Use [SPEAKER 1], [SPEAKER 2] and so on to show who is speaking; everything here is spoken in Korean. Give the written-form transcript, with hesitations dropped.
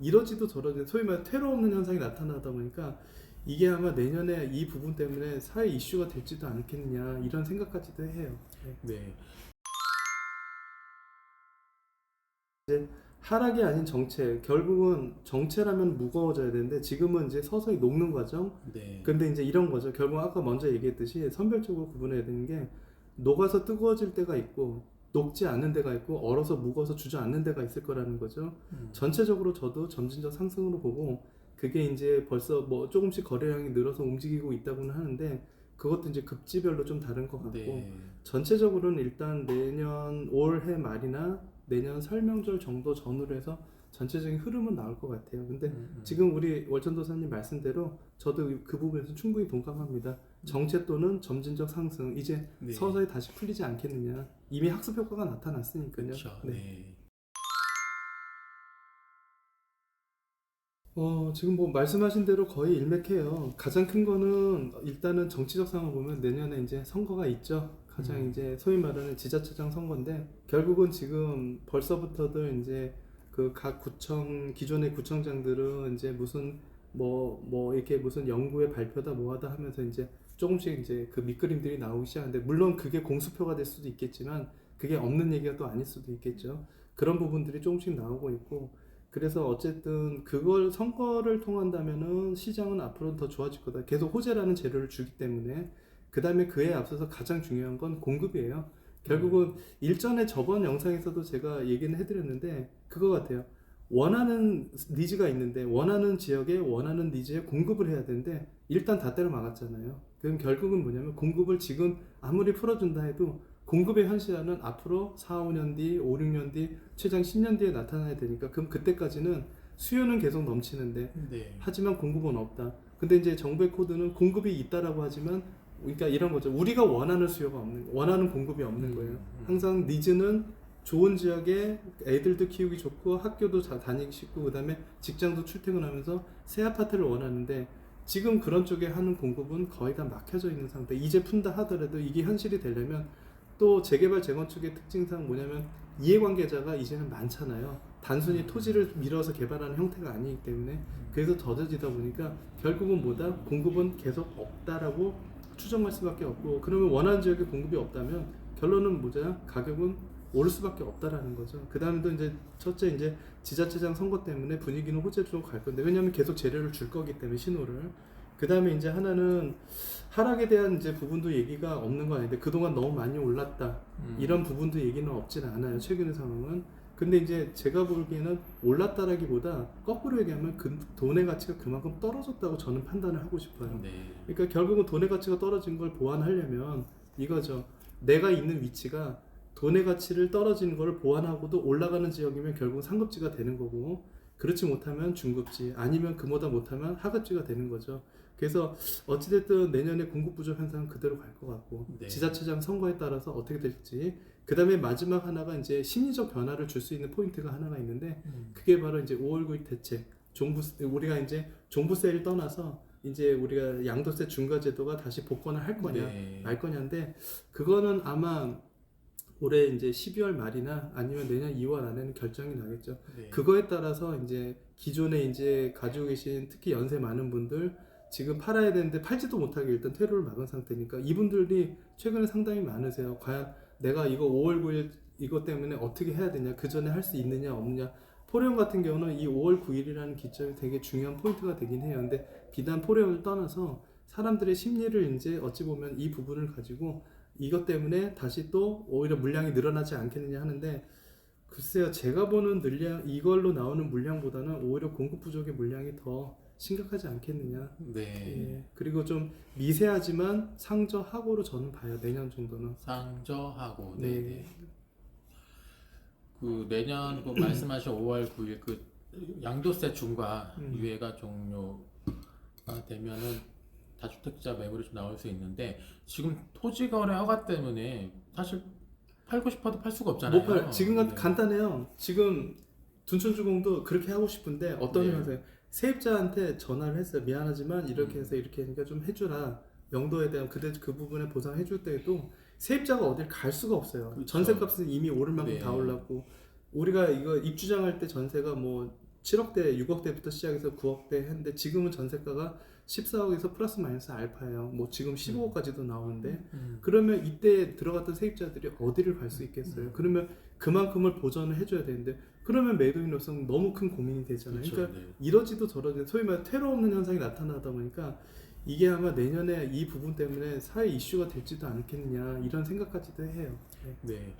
[SPEAKER 1] 이러지도 저러지 소위 말해 퇴로 없는 현상이 나타나다 보니까 이게 아마 내년에 이 부분 때문에 사회 이슈가 될지도 않겠느냐 이런 생각까지도 해요. 네.
[SPEAKER 2] 네.
[SPEAKER 1] 이제 하락이 아닌 정체, 결국은 정체라면 무거워져야 되는데 지금은 이제 서서히 녹는 과정.
[SPEAKER 2] 네.
[SPEAKER 1] 근데 이제 이런 거죠. 결국 아까 먼저 얘기했듯이 선별적으로 구분해야 되는 게 녹아서 뜨거워질 때가 있고 녹지 않는 데가 있고 얼어서 묵어서 주저앉는 데가 있을 거라는 거죠. 전체적으로 저도 점진적 상승으로 보고 그게 이제 벌써 뭐 조금씩 거래량이 늘어서 움직이고 있다고는 하는데 그것도 이제 급지별로 좀 다른 것 같고
[SPEAKER 2] 네.
[SPEAKER 1] 전체적으로는 일단 내년 올해 말이나 내년 설명절 정도 전후로 해서 전체적인 흐름은 나올 것 같아요. 근데 지금 우리 월천도사님 말씀대로 저도 그 부분에서 충분히 동감합니다. 정체 또는 점진적 상승 이제
[SPEAKER 2] 네.
[SPEAKER 1] 서서히 다시 풀리지 않겠느냐. 이미 학습 효과가 나타났으니까요.
[SPEAKER 2] 그렇죠. 네.
[SPEAKER 1] 지금 뭐 말씀하신 대로 거의 일맥해요. 가장 큰 거는 일단은 정치적 상황을 보면 내년에 이제 선거가 있죠. 가장 이제 소위 말하는 지자체장 선거인데 결국은 지금 벌써부터들 이제 그 각 구청 기존의 구청장들은 이제 무슨 뭐 이렇게 무슨 연구의 발표다 뭐하다 하면서 이제 조금씩 이제 그 밑그림들이 나오기 시작하는데 물론 그게 공수표가 될 수도 있겠지만 그게 없는 얘기가 또 아닐 수도 있겠죠. 그런 부분들이 조금씩 나오고 있고 그래서 어쨌든 그걸 선거를 통한다면은 시장은 앞으로 더 좋아질 거다. 계속 호재라는 재료를 주기 때문에 그 다음에 그에 앞서서 가장 중요한 건 공급이에요. 결국은 일전에 저번 영상에서도 제가 얘기는 해드렸는데 그거 같아요. 원하는 니즈가 있는데 원하는 지역에 원하는 니즈에 공급을 해야 되는데 일단 다 때려 막았잖아요. 그럼 결국은 뭐냐면 공급을 지금 아무리 풀어준다 해도 공급의 현실화는 앞으로 4, 5년 뒤, 5, 6년 뒤, 최장 10년 뒤에 나타나야 되니까 그럼 그때까지는 수요는 계속 넘치는데
[SPEAKER 2] 네.
[SPEAKER 1] 하지만 공급은 없다. 근데 이제 정부의 코드는 공급이 있다라고 하지만 그러니까 이런 거죠. 우리가 원하는 수요가 없는, 원하는 공급이 없는 거예요. 항상 니즈는 좋은 지역에 애들도 키우기 좋고 학교도 잘 다니기 쉽고 그다음에 직장도 출퇴근하면서 새 아파트를 원하는데 지금 그런 쪽에 하는 공급은 거의 다 막혀져 있는 상태. 이제 푼다 하더라도 이게 현실이 되려면 또 재개발 재건축의 특징상 뭐냐면 이해관계자가 이제는 많잖아요. 단순히 토지를 밀어서 개발하는 형태가 아니기 때문에 그래서 더뎌지다 보니까 결국은 뭐다? 공급은 계속 없다라고 추정할 수밖에 없고 그러면 원하는 지역에 공급이 없다면 결론은 뭐죠? 가격은 오를 수밖에 없다라는 거죠. 그 다음에도 이제 첫째 이제 지자체장 선거 때문에 분위기는 호재로 갈 건데 왜냐하면 계속 재료를 줄 거기 때문에 신호를 그 다음에 이제 하나는 하락에 대한 이제 부분도 얘기가 없는 건 아닌데 그동안 너무 많이 올랐다 이런 부분도 얘기는 없지는 않아요. 최근의 상황은 근데 이제 제가 보기에는 올랐다라기보다 거꾸로 얘기하면 그 돈의 가치가 그만큼 떨어졌다고 저는 판단을 하고 싶어요.
[SPEAKER 2] 네.
[SPEAKER 1] 그러니까 결국은 돈의 가치가 떨어진 걸 보완하려면 이거죠. 내가 있는 위치가 돈의 가치를 떨어지는 걸 보완하고도 올라가는 지역이면 결국 상급지가 되는 거고 그렇지 못하면 중급지 아니면 그보다 못하면 하급지가 되는 거죠. 그래서 어찌됐든 내년에 공급 부족 현상은 그대로 갈 것 같고
[SPEAKER 2] 네.
[SPEAKER 1] 지자체장 선거에 따라서 어떻게 될지 그 다음에 마지막 하나가 이제 심리적 변화를 줄 수 있는 포인트가 하나가 있는데 그게 바로 이제 5월 9일 대책 종부 우리가 이제 종부세를 떠나서 이제 우리가 양도세 중과제도가 다시 복권을 할 거냐
[SPEAKER 2] 네.
[SPEAKER 1] 말 거냐인데 그거는 아마 올해 이제 12월 말이나 아니면 내년 2월 안에는 결정이 나겠죠.
[SPEAKER 2] 네.
[SPEAKER 1] 그거에 따라서 이제 기존에 이제 가지고 계신 특히 연세 많은 분들 지금 팔아야 되는데 팔지도 못하게 일단 퇴로를 막은 상태니까 이분들이 최근에 상당히 많으세요. 과연 내가 이거 5월 9일 이것 때문에 어떻게 해야 되냐, 그 전에 할 수 있느냐 없느냐. 포레온 같은 경우는 이 5월 9일이라는 기점이 되게 중요한 포인트가 되긴 해요. 근데 비단 포레온을 떠나서 사람들의 심리를 이제 어찌 보면 이 부분을 가지고 이것 때문에 다시 또 오히려 물량이 늘어나지 않겠느냐 하는데 글쎄요 제가 보는 물량 이걸로 나오는 물량보다는 오히려 공급 부족의 물량이 더 심각하지 않겠느냐.
[SPEAKER 2] 네.
[SPEAKER 1] 예. 그리고 좀 미세하지만 상저하고로 저는 봐요. 내년 정도는.
[SPEAKER 2] 상저하고.
[SPEAKER 1] 네.
[SPEAKER 2] 네. 그 내년 그 말씀하신 5월 9일 그 양도세 중과 유예가 종료가 되면은 다주택자 매물이 좀 나올 수 있는데 지금 토지거래 허가 때문에 사실 팔고 싶어도 팔 수가 없잖아요.
[SPEAKER 1] 못 팔. 지금
[SPEAKER 2] 네.
[SPEAKER 1] 간단해요. 지금 둔촌주공도 그렇게 하고 싶은데 어떤
[SPEAKER 2] 네.
[SPEAKER 1] 현상이에요? 세입자한테 전화를 했어요. 미안하지만 이렇게 해서 이렇게 하니까 좀 해주라. 영도에 대한 그 부분에 보상해줄 때에도 세입자가 어딜 갈 수가 없어요.
[SPEAKER 2] 그렇죠.
[SPEAKER 1] 전세값은 이미 오를 만큼
[SPEAKER 2] 네.
[SPEAKER 1] 다 올랐고 우리가 이거 입주장할 때 전세가 뭐 7억대, 6억대부터 시작해서 9억대 했는데 지금은 전세가가 14억에서 플러스 마이너스 알파예요. 뭐 지금 15억까지도 나오는데 그러면 이때 들어갔던 세입자들이 어디를 갈 수 있겠어요? 그러면 그만큼을 보전을 해줘야 되는데 그러면 매도인으로서는 너무 큰 고민이 되잖아요.
[SPEAKER 2] 그렇죠.
[SPEAKER 1] 그러니까
[SPEAKER 2] 네.
[SPEAKER 1] 이러지도 저러지 소위 말해 퇴로 없는 현상이 나타나다 보니까 이게 아마 내년에 이 부분 때문에 사회 이슈가 될지도 않겠느냐 이런 생각까지도 해요. 네.
[SPEAKER 2] 네.